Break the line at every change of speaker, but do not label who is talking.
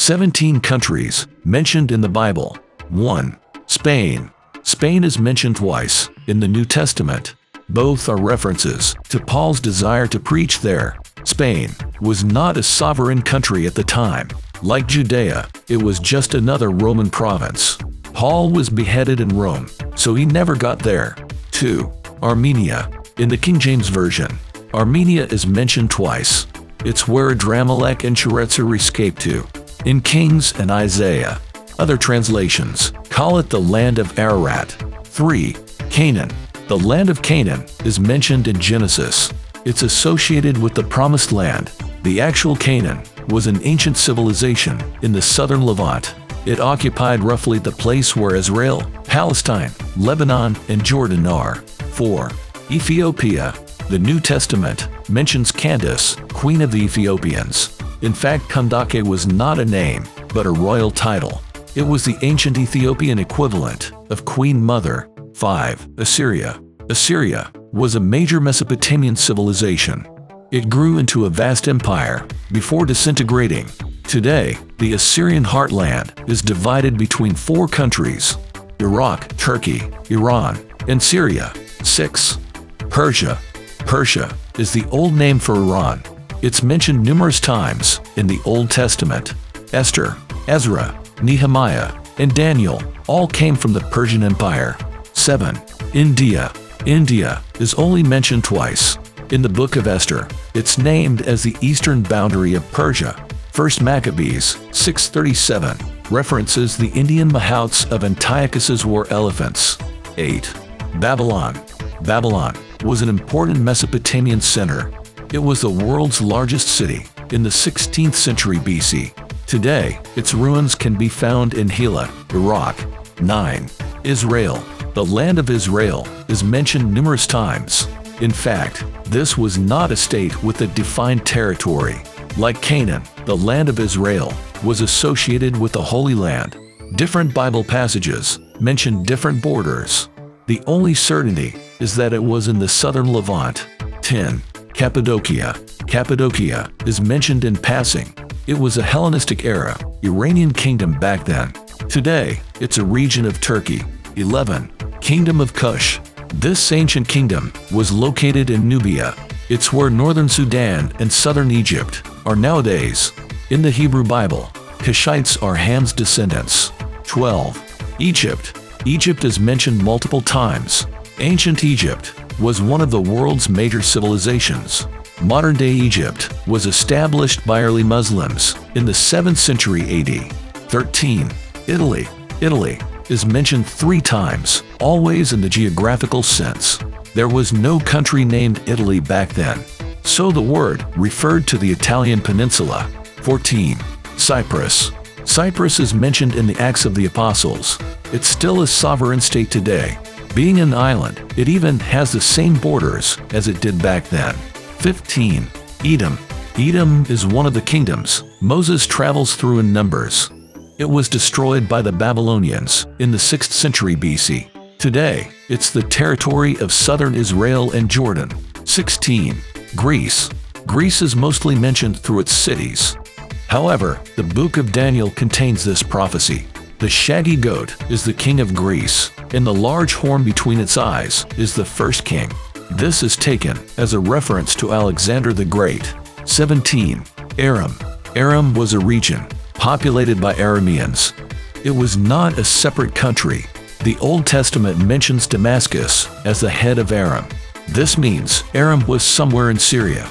17 countries mentioned in the Bible. 1. Spain. Spain is mentioned twice in the New Testament. Both are references to Paul's desire to preach there. Spain was not a sovereign country at the time. Like Judea, it was just another Roman province. Paul was beheaded in Rome, so he never got there. 2. Armenia. In the King James Version, Armenia is mentioned twice. It's where Adramelech and Sharezer escaped to. In Kings and Isaiah, other translations call it the land of Ararat. 3. Canaan. The land of Canaan is mentioned in Genesis. It's associated with the Promised Land. The actual Canaan was an ancient civilization in the southern Levant. It occupied roughly the place where Israel, Palestine, Lebanon, and Jordan are. 4. Ethiopia. The New Testament mentions Candace, queen of the Ethiopians. In fact, Kandake was not a name, but a royal title. It was the ancient Ethiopian equivalent of Queen Mother. 5. Assyria. Assyria was a major Mesopotamian civilization. It grew into a vast empire before disintegrating. Today, the Assyrian heartland is divided between 4 countries: Iraq, Turkey, Iran, and Syria. 6. Persia. Persia is the old name for Iran. It's mentioned numerous times in the Old Testament. Esther, Ezra, Nehemiah, and Daniel all came from the Persian Empire. 7. India. India is only mentioned twice. In the book of Esther, it's named as the eastern boundary of Persia. 1 Maccabees 6:37 references the Indian mahouts of Antiochus's war elephants. 8. Babylon. Babylon was an important Mesopotamian center. It was the world's largest city in the 16th century BC. Today, its ruins can be found in Hilla, Iraq. 9. Israel. The land of Israel is mentioned numerous times. In fact, this was not a state with a defined territory. Like Canaan, the land of Israel was associated with the Holy Land. Different Bible passages mention different borders. The only certainty is that it was in the southern Levant. 10. Cappadocia. Cappadocia is mentioned in passing. It was a Hellenistic era Iranian kingdom back then. Today, it's a region of Turkey. 11. Kingdom of Kush. This ancient kingdom was located in Nubia. It's where northern Sudan and southern Egypt are nowadays. In the Hebrew Bible, Cushites are Ham's descendants. 12. Egypt. Egypt is mentioned multiple times. Ancient Egypt was one of the world's major civilizations. Modern-day Egypt was established by early Muslims in the 7th century AD. 13. Italy. Italy is mentioned 3 times, always in the geographical sense. There was no country named Italy back then, so the word referred to the Italian peninsula. 14. Cyprus. Cyprus is mentioned in the Acts of the Apostles. It's still a sovereign state today. Being an island, it even has the same borders as it did back then. 15. Edom. Edom is one of the kingdoms Moses travels through in Numbers. It was destroyed by the Babylonians in the 6th century BC. Today, it's the territory of southern Israel and Jordan. 16. Greece. Greece is mostly mentioned through its cities. However, the book of Daniel contains this prophecy. The shaggy goat is the king of Greece, and the large horn between its eyes is the first king. This is taken as a reference to Alexander the Great. 17. Aram. Aram was a region populated by Arameans. It was not a separate country. The Old Testament mentions Damascus as the head of Aram. This means Aram was somewhere in Syria.